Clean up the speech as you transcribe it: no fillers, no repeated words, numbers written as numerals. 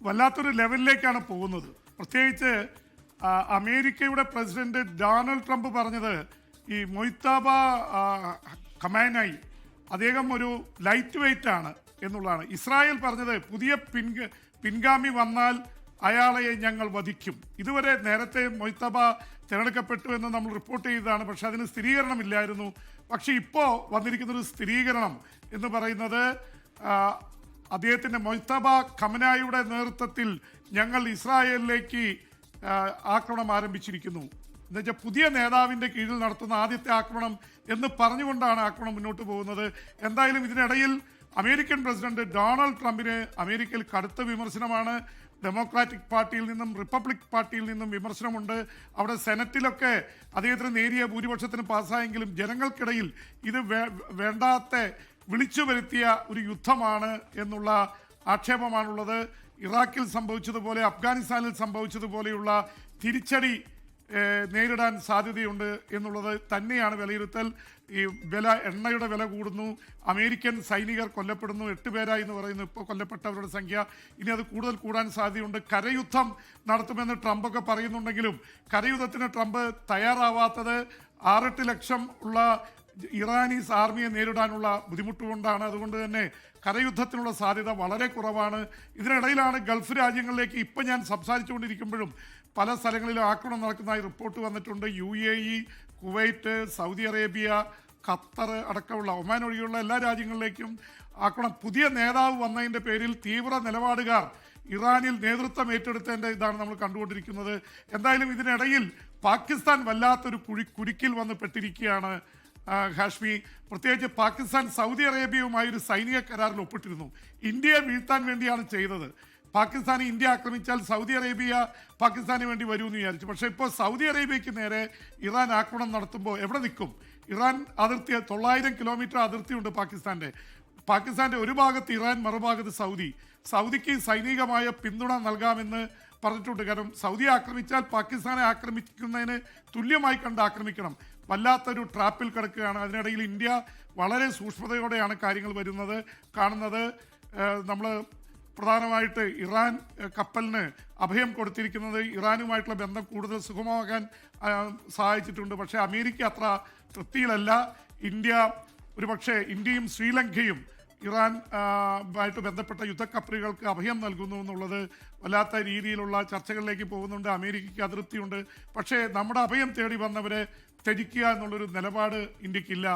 വല്ലാത്തൊരു ലെവലിലേക്കാണ് പോകുന്നത്. പ്രത്യേകിച്ച് അമേരിക്കയുടെ പ്രസിഡന്റ് ഡൊണാൾഡ് ട്രംപ് പറഞ്ഞത് ഈ മൊയ്ത്താബ ഖമേനായി അദ്ദേഹം ഒരു ലൈറ്റ് വെയിറ്റ് ആണ് എന്നുള്ളതാണ്. ഇസ്രായേൽ പറഞ്ഞത് പുതിയ പിൻഗാമി വന്നാൽ അയാളെ ഞങ്ങൾ വധിക്കും. ഇതുവരെ നേരത്തെ മൊയ്ത്തബ തിരഞ്ഞെടുക്കപ്പെട്ടു എന്ന് നമ്മൾ റിപ്പോർട്ട് ചെയ്തതാണ്, പക്ഷെ അതിന് സ്ഥിരീകരണമില്ലായിരുന്നു. പക്ഷെ ഇപ്പോൾ വന്നിരിക്കുന്നൊരു സ്ഥിരീകരണം എന്ന് പറയുന്നത് അദ്ദേഹത്തിൻ്റെ മൊയ്ത്തബ ഖമനായിയുടെ നേതൃത്വത്തിൽ ഞങ്ങൾ ഇസ്രായേലിലേക്ക് ആക്രമണം ആരംഭിച്ചിരിക്കുന്നു. എന്നുവെച്ചാൽ പുതിയ നേതാവിൻ്റെ കീഴിൽ നടത്തുന്ന ആദ്യത്തെ ആക്രമണം എന്ന് പറഞ്ഞുകൊണ്ടാണ് ആക്രമണം മുന്നോട്ട് പോകുന്നത്. എന്തായാലും ഇതിനിടയിൽ അമേരിക്കൻ പ്രസിഡന്റ് ഡൊണാൾഡ് ട്രംപിന് അമേരിക്കയിൽ കടുത്ത വിമർശനമാണ്. ഡെമോക്രാറ്റിക് പാർട്ടിയിൽ നിന്നും റിപ്പബ്ലിക് പാർട്ടിയിൽ നിന്നും വിമർശനമുണ്ട്. അവിടെ സെനറ്റിലൊക്കെ അദ്ദേഹത്തിന് നേരിയ ഭൂരിപക്ഷത്തിന് പാസ്സായെങ്കിലും ജനങ്ങൾക്കിടയിൽ ഇത് വേണ്ടാത്ത വിളിച്ചു വരുത്തിയ ഒരു യുദ്ധമാണ് എന്നുള്ള ആക്ഷേപമാണുള്ളത്. ഇറാഖിൽ സംഭവിച്ചതുപോലെ അഫ്ഗാനിസ്ഥാനിൽ സംഭവിച്ചതുപോലെയുള്ള തിരിച്ചടി നേരിടാൻ സാധ്യതയുണ്ട് എന്നുള്ളത് തന്നെയാണ് വിലയിരുത്തൽ. ഈ എണ്ണയുടെ വില കൂടുന്നു, അമേരിക്കൻ സൈനികർ കൊല്ലപ്പെടുന്നു, 8 പേരായി എന്ന് പറയുന്നു ഇപ്പോൾ കൊല്ലപ്പെട്ടവരുടെ സംഖ്യ. ഇനി അത് കൂടുതൽ കൂടാൻ സാധ്യതയുണ്ട്. കരയുദ്ധം നടത്തുമെന്ന് ട്രംപൊക്കെ പറയുന്നുണ്ടെങ്കിലും കരയുദ്ധത്തിന് ട്രംപ് തയ്യാറാവാത്തത് 6-8 ലക്ഷം ഉള്ള ഇറാനീസ് ആർമിയെ നേരിടാനുള്ള ബുദ്ധിമുട്ടുകൊണ്ടാണ്. അതുകൊണ്ട് തന്നെ കരയുദ്ധത്തിനുള്ള സാധ്യത വളരെ കുറവാണ്. ഇതിനിടയിലാണ് ഗൾഫ് രാജ്യങ്ങളിലേക്ക് ഇപ്പം ഞാൻ സംസാരിച്ചുകൊണ്ടിരിക്കുമ്പോഴും പല സ്ഥലങ്ങളിലും ആക്രമണം നടക്കുന്നതായി റിപ്പോർട്ട് വന്നിട്ടുണ്ട്. UAE, Kuwait, Saudi Arabia, Qatar അടക്കമുള്ള ഒമാൻ ഒഴികെയുള്ള എല്ലാ രാജ്യങ്ങളിലേക്കും ആക്രമണം. പുതിയ നേതാവ് വന്നതിൻ്റെ പേരിൽ തീവ്ര നിലപാടുകാർ ഇറാനിൽ നേതൃത്വം ഏറ്റെടുത്തതിൻ്റെ ഇതാണ് നമ്മൾ കണ്ടുകൊണ്ടിരിക്കുന്നത്. എന്തായാലും ഇതിനിടയിൽ പാകിസ്ഥാൻ വല്ലാത്തൊരു കുരുക്കിൽ വന്ന് പെട്ടിരിക്കുകയാണ് ഹാഷ്മി. പ്രത്യേകിച്ച് പാകിസ്ഥാൻ സൗദി അറേബ്യയുമായി ഒരു സൈനിക കരാറിൽ ഒപ്പിട്ടിരുന്നു. ഇന്ത്യയെ വീഴ്ത്താൻ വേണ്ടിയാണ് ചെയ്തത്. പാകിസ്ഥാനെ ഇന്ത്യ ആക്രമിച്ചാൽ സൗദി അറേബ്യ പാകിസ്ഥാന് വേണ്ടി വരുമെന്ന് വിചാരിച്ചു. പക്ഷേ ഇപ്പോൾ സൗദി അറേബ്യയ്ക്ക് നേരെ ഇറാൻ ആക്രമണം നടത്തുമ്പോൾ എവിടെ നിൽക്കും? ഇറാൻ അതിർത്തി 900 കിലോമീറ്റർ അതിർത്തിയുണ്ട് പാകിസ്ഥാൻ്റെ ഒരു ഭാഗത്ത് ഇറാൻ, മറുഭാഗത്ത് സൗദിക്ക് സൈനികമായ പിന്തുണ നൽകാമെന്ന് പറഞ്ഞിട്ടുണ്ട്. കാരണം സൗദി ആക്രമിച്ചാൽ പാകിസ്ഥാനെ ആക്രമിക്കുന്നതിന് തുല്യമായി കണ്ട് ആക്രമിക്കണം. വല്ലാത്തൊരു ട്രാപ്പിൽ കിടക്കുകയാണ്. അതിനിടയിൽ ഇന്ത്യ വളരെ സൂക്ഷ്മതയോടെയാണ് കാര്യങ്ങൾ കാണുന്നത്. നമ്മൾ പ്രധാനമായിട്ട് ഇറാൻ കപ്പലിന് അഭയം കൊടുത്തിരിക്കുന്നത് ഇറാനുമായിട്ടുള്ള ബന്ധം കൂടുതൽ സുഗമമാക്കാൻ സഹായിച്ചിട്ടുണ്ട്. പക്ഷേ അമേരിക്ക അത്ര തൃപ്തിയിലല്ല. ഇന്ത്യയും ശ്രീലങ്കയും ഇറാൻ ആയിട്ട് ബന്ധപ്പെട്ട യുദ്ധക്കപ്പലുകൾക്ക് അഭയം നൽകുന്നു എന്നുള്ളത് വല്ലാത്ത രീതിയിലുള്ള ചർച്ചകളിലേക്ക് പോകുന്നുണ്ട്. അമേരിക്കയ്ക്ക് അതൃപ്തിയുണ്ട്. പക്ഷേ നമ്മുടെ അഭയം തേടി വന്നവരെ ത്യജിക്കുക എന്നുള്ളൊരു നിലപാട് ഇന്ത്യക്കില്ല.